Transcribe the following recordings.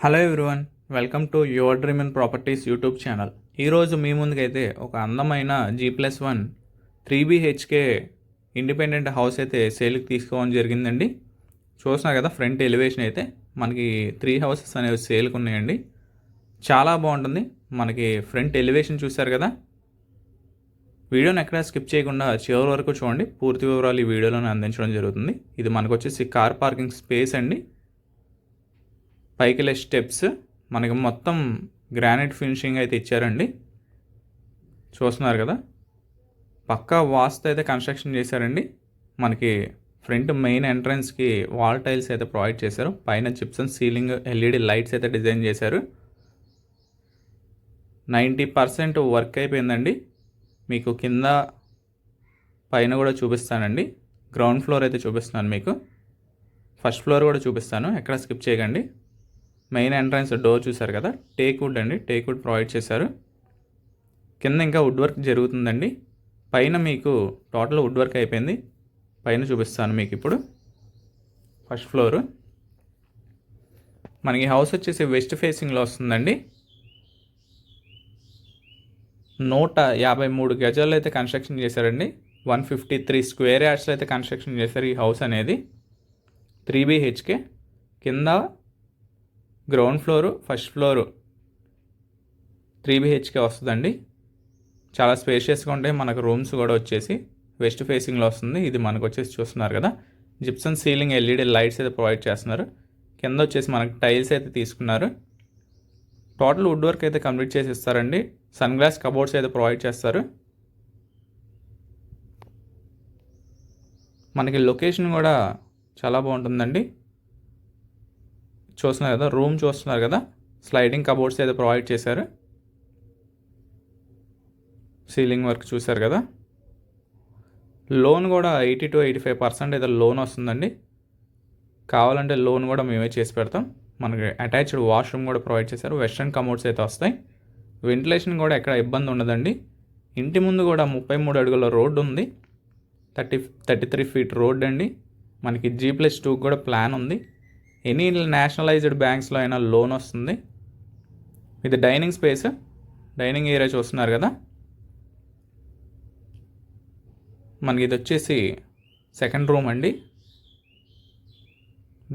Hello everyone, welcome to your dream in properties YouTube channel. ఈరోజు మీ ముందుకైతే ఒక అందమైన G+1 3BHK ఇండిపెండెంట్ హౌస్ అయితే సేల్కి తీసుకోవడం జరిగిందండి. చూస్తున్నారు కదా, ఫ్రంట్ ఎలివేషన్ అయితే మనకి 3 హౌసెస్ అనేవి సేల్కి ఉన్నాయండి. చాలా బాగుంటుంది. మనకి ఫ్రంట్ ఎలివేషన్ చూసారు కదా. వీడియోని ఎక్కడా స్కిప్ చేయకుండా చివరి వరకు చూడండి. పూర్తి వివరాలు ఈ వీడియోలోనే అందించడం జరుగుతుంది. ఇది మనకు వచ్చేసి కార్ పార్కింగ్ స్పేస్ అండి. పైకి వెళ్ళే స్టెప్స్ మనకి మొత్తం గ్రానైట్ ఫినిషింగ్ అయితే ఇచ్చారండి. చూస్తున్నారు కదా, పక్కా వాస్తు అయితే కన్స్ట్రక్షన్ చేశారండి. మనకి ఫ్రంట్ మెయిన్ ఎంట్రన్స్కి వాల్ టైల్స్ అయితే ప్రొవైడ్ చేశారు. పైన జిప్సమ్ సీలింగ్ LED లైట్స్ అయితే డిజైన్ చేశారు. 90% వర్క్ అయిపోయిందండి. మీకు కింద పైన కూడా చూపిస్తానండి. గ్రౌండ్ ఫ్లోర్ అయితే చూపిస్తున్నాను, మీకు ఫస్ట్ ఫ్లోర్ కూడా చూపిస్తాను, ఎక్కడ స్కిప్ చేయకండి. మెయిన్ ఎంట్రన్స్ డోర్ చూసారు కదా, టేక్ వుడ్ అండి, టేక్ వుడ్ ప్రొవైడ్ చేశారు. కింద ఇంకా వుడ్ వర్క్ జరుగుతుందండి. పైన మీకు టోటల్ వుడ్ వర్క్ అయిపోయింది. పైన చూపిస్తాను మీకు ఇప్పుడు. ఫస్ట్ ఫ్లోరు మనకి హౌస్ వచ్చేసి వెస్ట్ ఫేసింగ్లో వస్తుందండి. 153 గజాల్లో అయితే కన్స్ట్రక్షన్ చేశారండి. 153 స్క్వేర్ యార్డ్స్లో అయితే కన్స్ట్రక్షన్ చేశారు ఈ హౌస్ అనేది. 3BHK కింద ground floor, first floor 3BHK వస్తుందండి. చాలా స్పేషియస్గా ఉంటాయి. మనకు రూమ్స్ కూడా వచ్చేసి వెస్ట్ ఫేసింగ్లో వస్తుంది. ఇది మనకు వచ్చేసి చూస్తున్నారు కదా, జిప్సమ్ సీలింగ్ LED లైట్స్ అయితే ప్రొవైడ్ చేస్తున్నారు. కింద వచ్చేసి మనకు టైల్స్ అయితే తీసుకున్నారు. టోటల్ వుడ్ వర్క్ అయితే కంప్లీట్ చేసి ఇస్తారండి. సన్ గ్లాస్ కబోర్డ్స్ అయితే ప్రొవైడ్ చేస్తారు. మనకి లొకేషన్ కూడా చాలా బాగుంటుందండి. చూస్తున్నారు కదా, రూమ్ చూస్తున్నారు కదా, స్లైడింగ్ కబోర్డ్స్ అయితే ప్రొవైడ్ చేశారు. సీలింగ్ వర్క్ చూశారు కదా. లోన్ కూడా 80 to 85% అయితే లోన్ వస్తుందండి. కావాలంటే లోన్ కూడా మేమే చేసి పెడతాం. మనకి అటాచ్డ్ వాష్రూమ్ కూడా ప్రొవైడ్ చేశారు. వెస్ట్రన్ కమోడ్స్ అయితే వస్తాయి. వెంటిలేషన్ కూడా ఎక్కడ ఇబ్బంది ఉండదండి. ఇంటి ముందు కూడా 33 అడుగుల రోడ్డు ఉంది. 33 ఫీట్ రోడ్ అండి. మనకి G+2 కూడా ప్లాన్ ఉంది. ఎనీ నేషనలైజ్డ్ బ్యాంక్స్లో అయినా లోన్ వస్తుంది. ఇది డైనింగ్ స్పేస్, డైనింగ్ ఏరియా చూస్తున్నారు కదా. మనకి ఇది వచ్చేసి సెకండ్ రూమ్ అండి.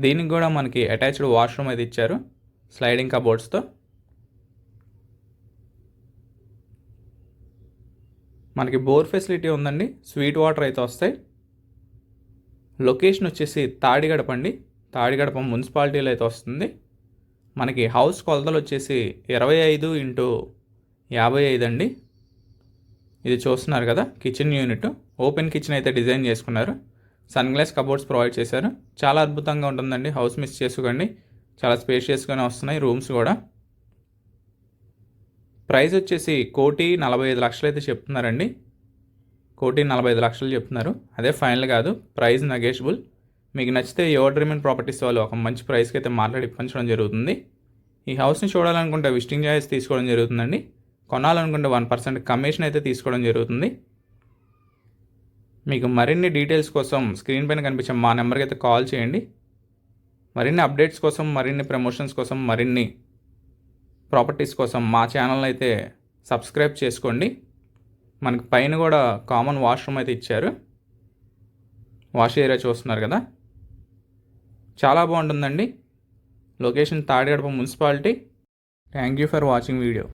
దీనికి కూడా మనకి అటాచ్డ్ వాష్రూమ్ అయితే ఇచ్చారు స్లైడింగ్ కబోర్డ్స్తో. మనకి బోర్ ఫెసిలిటీ ఉందండి. స్వీట్ వాటర్ అయితే వస్తాయి. లొకేషన్ వచ్చేసి తాడిగడప అండి. తాడిగడప మున్సిపాలిటీలో అయితే వస్తుంది. మనకి హౌస్ కొలతలు వచ్చేసి 25x55 అండి. ఇది చూస్తున్నారు కదా, కిచెన్ యూనిట్, ఓపెన్ కిచెన్ అయితే డిజైన్ చేసుకున్నారు. సన్ గ్లాస్ కబోర్డ్స్ ప్రొవైడ్ చేశారు. చాలా అద్భుతంగా ఉంటుందండి. హౌస్ మిస్ చేసుకోండి. చాలా స్పేషియస్గానే వస్తున్నాయి రూమ్స్ కూడా. ప్రైస్ వచ్చేసి 1,45,00,000 అయితే చెప్తున్నారండి. 1,45,00,000 చెప్తున్నారు. అదే ఫైనల్ కాదు, ప్రైస్ నెగోషియబుల్. మీకు నచ్చితే యువర్ డ్రీమ్ ఇన్ ప్రాపర్టీస్ వాళ్ళు ఒక మంచి ప్రైస్కి అయితే మాట్లాడి ఇప్పించడం జరుగుతుంది. ఈ హౌస్ని చూడాలనుకుంటే విజిటింగ్ ఛార్జెస్ తీసుకోవడం జరుగుతుందండి. కొనాలనుకుంటే 1% కమిషన్ అయితే తీసుకోవడం జరుగుతుంది. మీకు మరిన్ని డీటెయిల్స్ కోసం స్క్రీన్ పైన కనిపించే మా నెంబర్కి అయితే కాల్ చేయండి. మరిన్ని అప్డేట్స్ కోసం, మరిన్ని ప్రమోషన్స్ కోసం, మరిన్ని ప్రాపర్టీస్ కోసం మా ఛానల్ అయితే సబ్స్క్రైబ్ చేసుకోండి. మనకి పైన కూడా కామన్ వాష్రూమ్ అయితే ఇచ్చారు. వాష్ ఏరియా చూస్తున్నారు కదా, చాలా బాగుంటుందండి. Location Tadigadapa municipality. Thank you for watching video.